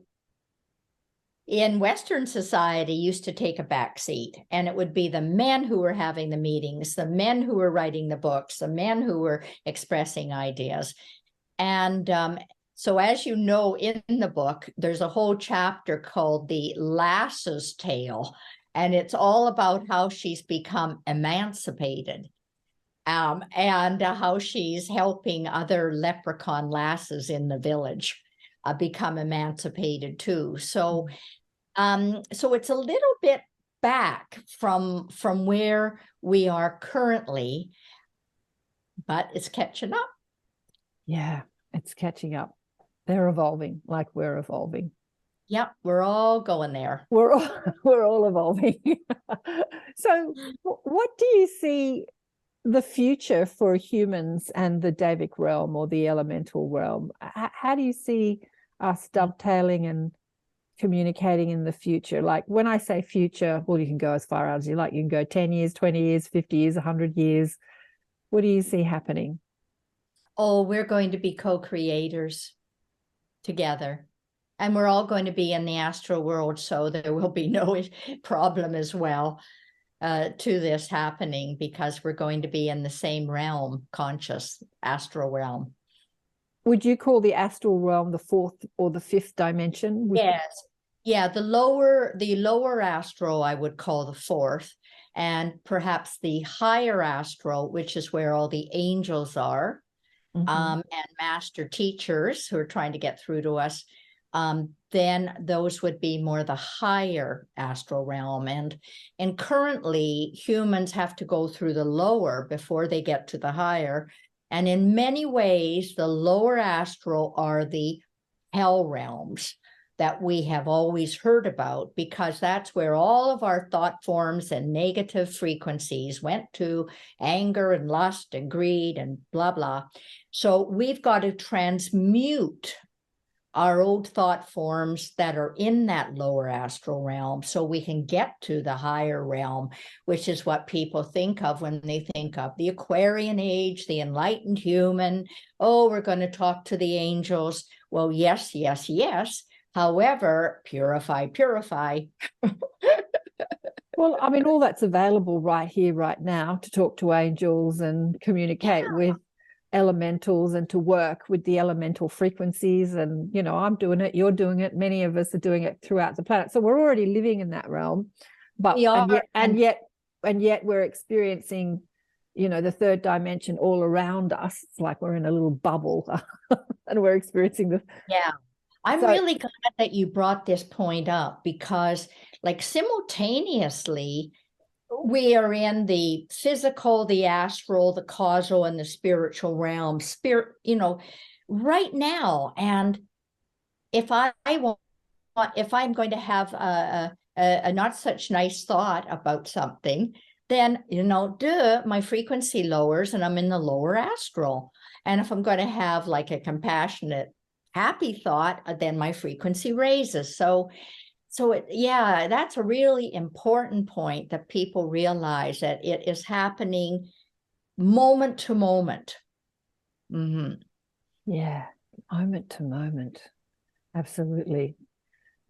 in Western society used to take a back seat, and it would be the men who were having the meetings, the men who were writing the books, the men who were expressing ideas. And so as you know, in the book, there's a whole chapter called The Lass's Tale, and it's all about how she's become emancipated. And how she's helping other leprechaun lasses in the village become emancipated too. So it's a little bit back from where we are currently, but it's catching up. Yeah, it's catching up. They're evolving like we're evolving. Yep, we're all going there. We're all evolving. So what do you see the future for humans and the Davic realm or the elemental realm? How do you see us dovetailing and communicating in the future? Like when I say future, well, you can go as far out as you like. You can go 10 years, 20 years, 50 years, 100 years. What do you see happening? Oh, we're going to be co-creators together. And we're all going to be in the astral world, so there will be no problem as well to this happening, because we're going to be in the same realm, conscious astral realm. Would you call the astral realm the fourth or the fifth dimension? Yes. Yeah, the lower astral I would call the fourth, and perhaps the higher astral, which is where all the angels are, and master teachers who are trying to get through to us, then those would be more the higher astral realm. And currently humans have to go through the lower before they get to the higher. And in many ways, the lower astral are the hell realms that we have always heard about, because that's where all of our thought forms and negative frequencies went to, anger and lust and greed and blah, blah. So we've got to transmute our old thought forms that are in that lower astral realm so we can get to the higher realm, which is what people think of when they think of the Aquarian age, the enlightened human. Oh, we're going to talk to the angels. Well, yes, yes, yes. However, purify. Well, I mean, all that's available right here, right now, to talk to angels and communicate with elementals and to work with the elemental frequencies. And, you know, I'm doing it, you're doing it, many of us are doing it throughout the planet. So we're already living in that realm. But We are, and yet we're experiencing, you know, the third dimension all around us. It's like we're in a little bubble and we're experiencing the I'm really glad that you brought this point up, because like simultaneously we are in the physical, the astral, the causal, and the spiritual realm, you know, right now. And if if I'm going to have a not such nice thought about something, then, you know, my frequency lowers and I'm in the lower astral. And if I'm going to have like a compassionate, happy thought, then my frequency raises. So that's a really important point, that people realize that it is happening moment to moment. Yeah, moment to moment. Absolutely.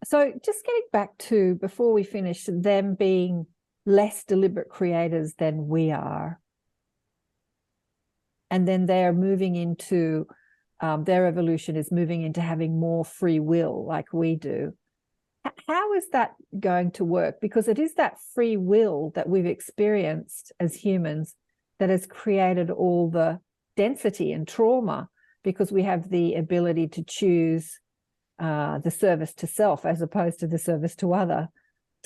So just getting back to, before we finish, them being less deliberate creators than we are. And then they're moving into, their evolution is moving into having more free will like we do. How is that going to work? Because it is that free will that we've experienced as humans that has created all the density and trauma, because we have the ability to choose the service to self as opposed to the service to other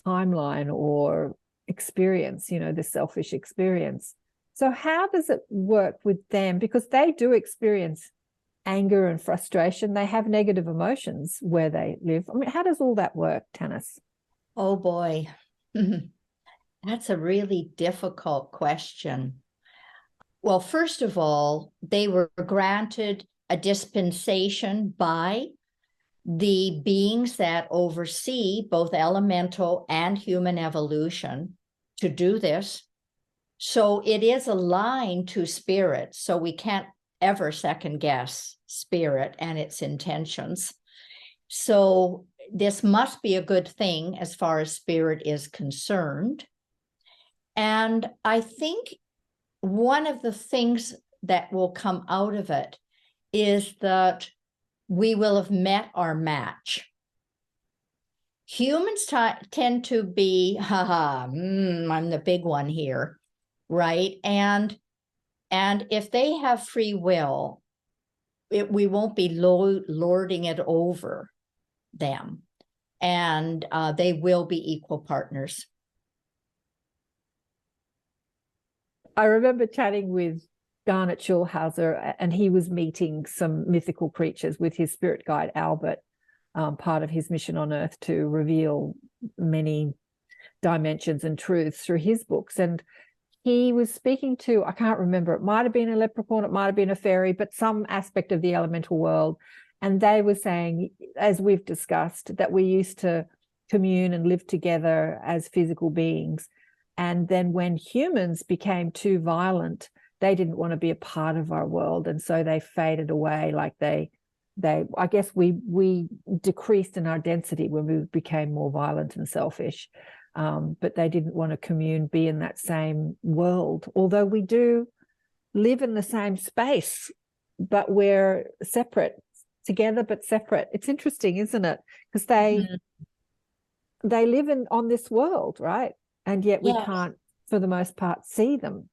timeline or experience, you know, the selfish experience. So how does it work with them? Because they do experience anger and frustration. They have negative emotions where they live. I mean, how does all that work, Tanis? Oh boy, that's a really difficult question. Well, first of all, they were granted a dispensation by the beings that oversee both elemental and human evolution to do this. So it is aligned to spirit. So we can't ever second guess spirit and its intentions. So this must be a good thing as far as spirit is concerned. And I think one of the things that will come out of it is that we will have met our match. Humans tend to be, I'm the big one here, right? And if they have free will, we won't be lording it over them, and they will be equal partners. I remember chatting with Garnet Schulhauser, and he was meeting some mythical creatures with his spirit guide, Albert, part of his mission on Earth to reveal many dimensions and truths through his books. And he was speaking to, I can't remember, it might have been a leprechaun, it might have been a fairy, but some aspect of the elemental world. And they were saying, as we've discussed, that we used to commune and live together as physical beings. And then when humans became too violent they didn't want to be a part of our world, and so they faded away. Like they I guess we decreased in our density when we became more violent and selfish, but they didn't want to be in that same world, although we do live in the same space, but we're separate, together but separate. It's interesting, isn't it? Because they live on this world, right? And yet we can't, for the most part, see them.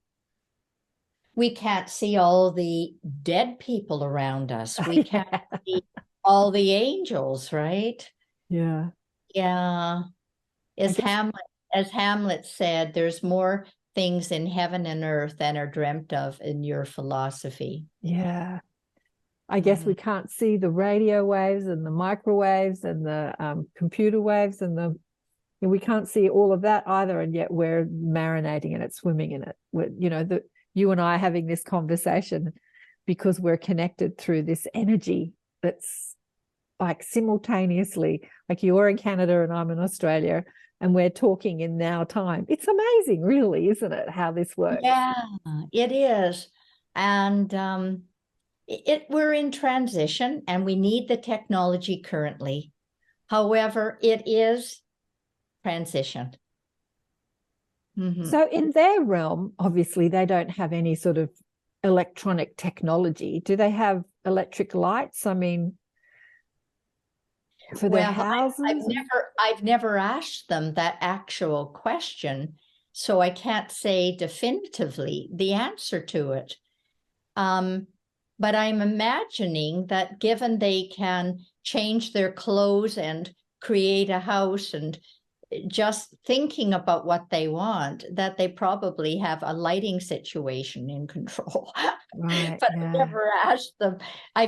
We can't see all the dead people around us. We can't see all the angels, right? Yeah. Yeah. As Hamlet said, there's more things in heaven and earth than are dreamt of in your philosophy. Yeah. I guess we can't see the radio waves and the microwaves and the computer waves and we can't see all of that either, and yet we're marinating in it, swimming in it. You and I are having this conversation because we're connected through this energy that's like simultaneously, like you're in Canada and I'm in Australia, and we're talking in now time. It's amazing, really, isn't it, how this works? Yeah, it is. And we're in transition and we need the technology currently. However, it is transition. So in their realm, obviously, they don't have any sort of electronic technology. Do they have electric lights? I mean, for their houses? I've never asked them that actual question, so I can't say definitively the answer to it. But I'm imagining that given they can change their clothes and create a house and just thinking about what they want, that they probably have a lighting situation in control. Right. But I've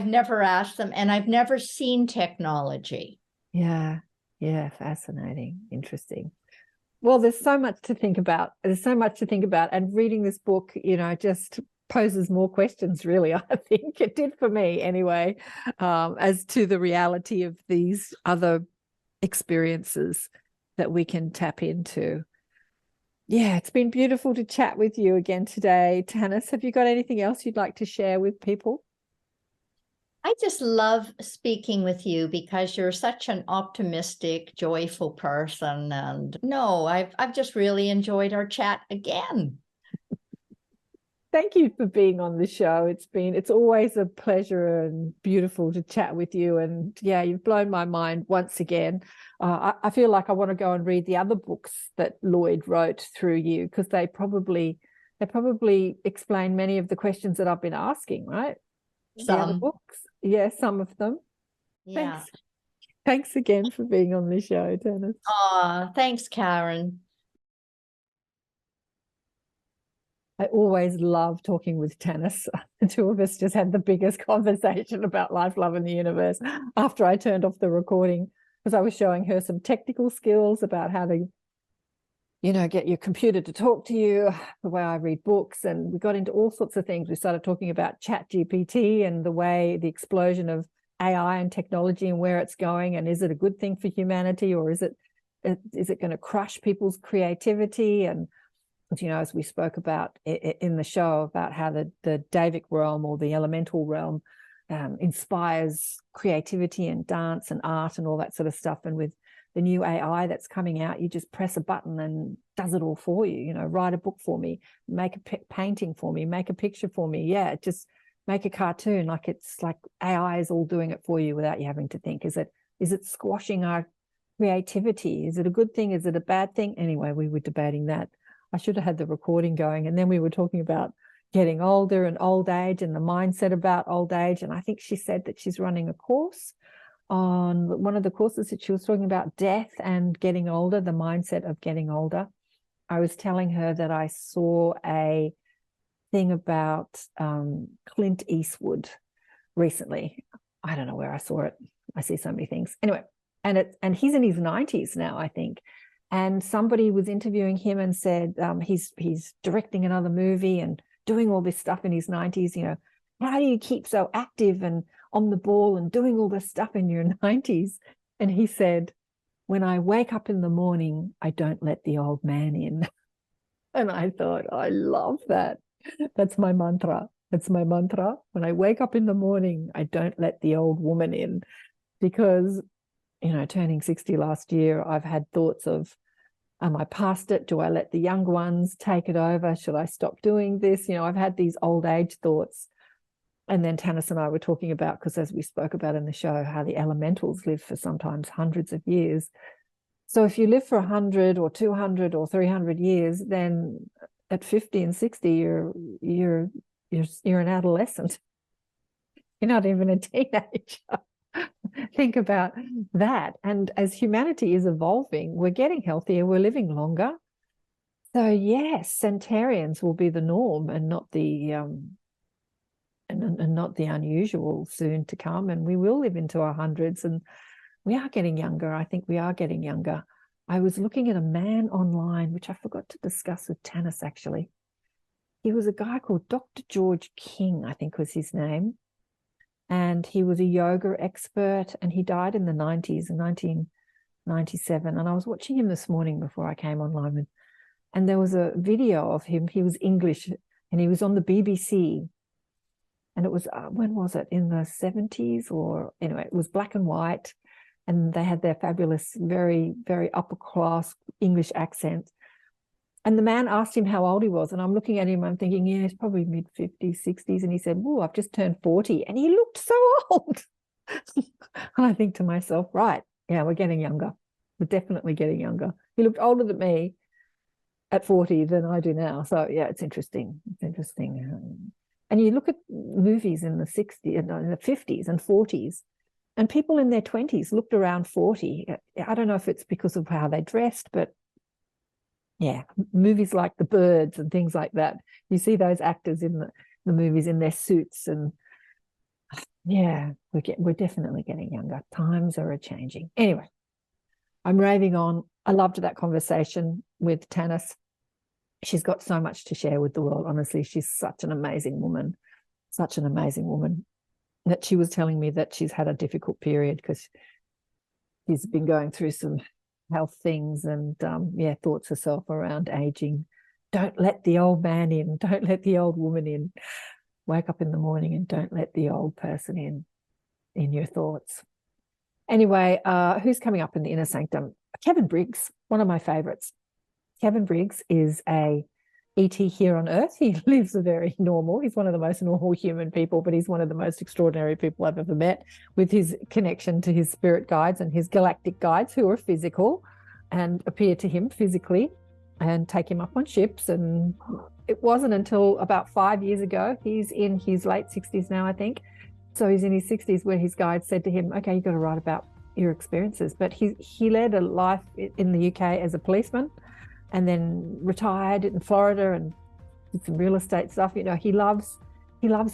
never asked them. And I've never seen technology. Yeah. Fascinating. Interesting. Well, there's so much to think about. And reading this book, just poses more questions, really. I think it did for me anyway, as to the reality of these other experiences that we can tap into. Yeah, it's been beautiful to chat with you again today. Tanis, have you got anything else you'd like to share with people? I just love speaking with you because you're such an optimistic, joyful person. And no, I've just really enjoyed our chat again. Thank you for being on the show. It's always a pleasure and beautiful to chat with you. And yeah, you've blown my mind once again. I feel like I want to go and read the other books that Lloyd wrote through you, because they probably explain many of the questions that I've been asking, right? The other books. Yeah, some of them. Yeah. Thanks again for being on the show, Tanis. Thanks, Karen. I always love talking with Tanis. The two of us just had the biggest conversation about life, love, and the universe after I turned off the recording, because I was showing her some technical skills about how to, get your computer to talk to you, the way I read books, and we got into all sorts of things. We started talking about ChatGPT and the explosion of AI and technology and where it's going, and is it a good thing for humanity, or is it going to crush people's creativity? And as we spoke about in the show, about how the Davic realm or the elemental realm inspires creativity and dance and art and all that sort of stuff. And with the new AI that's coming out, you just press a button and does it all for you. Write a book for me, make a painting for me, make a picture for me. Yeah, just make a cartoon. Like, it's like AI is all doing it for you without you having to think. Is it squashing our creativity? Is it a good thing? Is it a bad thing? Anyway, we were debating that. I should have had the recording going. And then we were talking about getting older and old age and the mindset about old age. And I think she said that she's running a course on one of the courses that she was talking about death and getting older, the mindset of getting older. I was telling her that I saw a thing about Clint Eastwood recently. I don't know where I saw it. I see so many things. Anyway, and he's in his 90s now, I think. And somebody was interviewing him and said he's directing another movie and doing all this stuff in his 90s. How do you keep so active and on the ball and doing all this stuff in your 90s? And he said, when I wake up in the morning, I don't let the old man in. And I thought, I love that. That's my mantra. That's my mantra. When I wake up in the morning, I don't let the old woman in, because, turning 60 last year, I've had thoughts of, am I past it? Do I let the young ones take it over? Should I stop doing this? I've had these old age thoughts. And then Tanis and I were talking about, because as we spoke about in the show, how the elementals live for sometimes hundreds of years. So if you live for 100 or 200 or 300 years, then at 50 and 60, you're an adolescent. You're not even a teenager. Think about that. And as humanity is evolving, we're getting healthier, we're living longer. So yes, centenarians will be the norm and not the not the unusual soon to come. And we will live into our hundreds, and we are getting younger. I think we are getting younger. I was looking at a man online, which I forgot to discuss with Tanis actually. He was a guy called Dr. George King, I think was his name. And he was a yoga expert, and he died in the 90s, in 1997. And I was watching him this morning before I came online, and there was a video of him. He was English, and he was on the BBC. And it was, when was it? In the 70s, or anyway, it was black and white. And they had their fabulous, very, very upper class English accent. And the man asked him how old he was. And I'm looking at him, I'm thinking, yeah, he's probably mid-50s, 60s. And he said, oh, I've just turned 40. And he looked so old. And I think to myself, right, yeah, we're getting younger. We're definitely getting younger. He looked older than me at 40 than I do now. So yeah, it's interesting. It's interesting. And you look at movies in the 60s, in the 50s and 40s, and people in their 20s looked around 40. I don't know if it's because of how they dressed, but yeah, movies like The Birds and things like that. You see those actors in the movies in their suits, and yeah, we're definitely getting younger. Times are changing. Anyway, I'm raving on. I loved that conversation with Tanis. She's got so much to share with the world. Honestly, she's such an amazing woman, that she was telling me that she's had a difficult period because she's been going through some health things and, thoughts herself around aging. Don't let the old man in. Don't let the old woman in. Wake up in the morning and don't let the old person in your thoughts. Anyway, who's coming up in the Inner Sanctum? Kevin Briggs, one of my favourites. Kevin Briggs is a ET here on Earth. He lives a very normal, he's one of the most normal human people, but he's one of the most extraordinary people I've ever met, with his connection to his spirit guides and his galactic guides, who are physical and appear to him physically and take him up on ships. And it wasn't until about 5 years ago, he's in his late 60s now, I think. So he's in his 60s, where his guide said to him, okay, you've got to write about your experiences. But he led a life in the UK as a policeman, and then retired in Florida and did some real estate stuff. He loves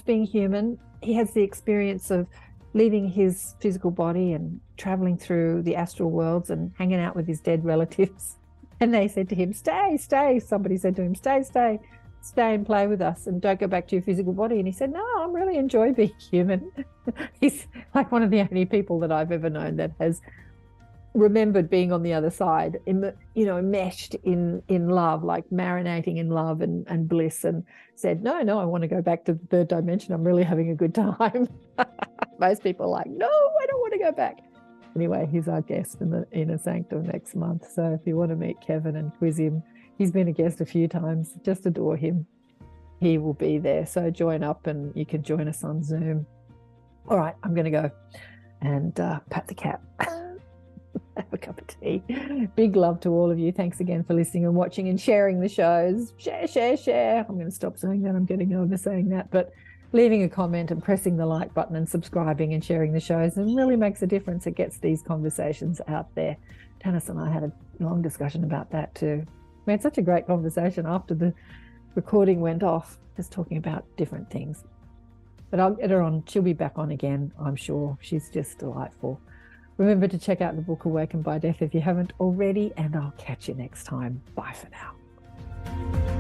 being human. He has the experience of leaving his physical body and traveling through the astral worlds and hanging out with his dead relatives. And they said to him, stay. Somebody said to him, stay and play with us and don't go back to your physical body. And he said, no, I really enjoy being human. He's like one of the only people that I've ever known that has remembered being on the other side, enmeshed in love, like marinating in love and bliss, and said, no, I want to go back to the third dimension. I'm really having a good time. Most people are like, no, I don't want to go back. Anyway, he's our guest in the Inner Sanctum next month. So if you want to meet Kevin and quiz him, he's been a guest a few times. Just adore him. He will be there. So join up, and you can join us on Zoom. All right, I'm going to go and pat the cat. Have a cup of tea. Big love to all of you. Thanks again for listening and watching and sharing the shows. Share. I'm going to stop saying that. I'm getting over saying that. But leaving a comment and pressing the like button and subscribing and sharing the shows, and really makes a difference. It gets these conversations out there. Tanis and I had a long discussion about that too. We had such a great conversation after the recording went off, just talking about different things. But I'll get her on. She'll be back on again, I'm sure. She's just delightful. Remember to check out the book Awakened by Death if you haven't already, and I'll catch you next time. Bye for now.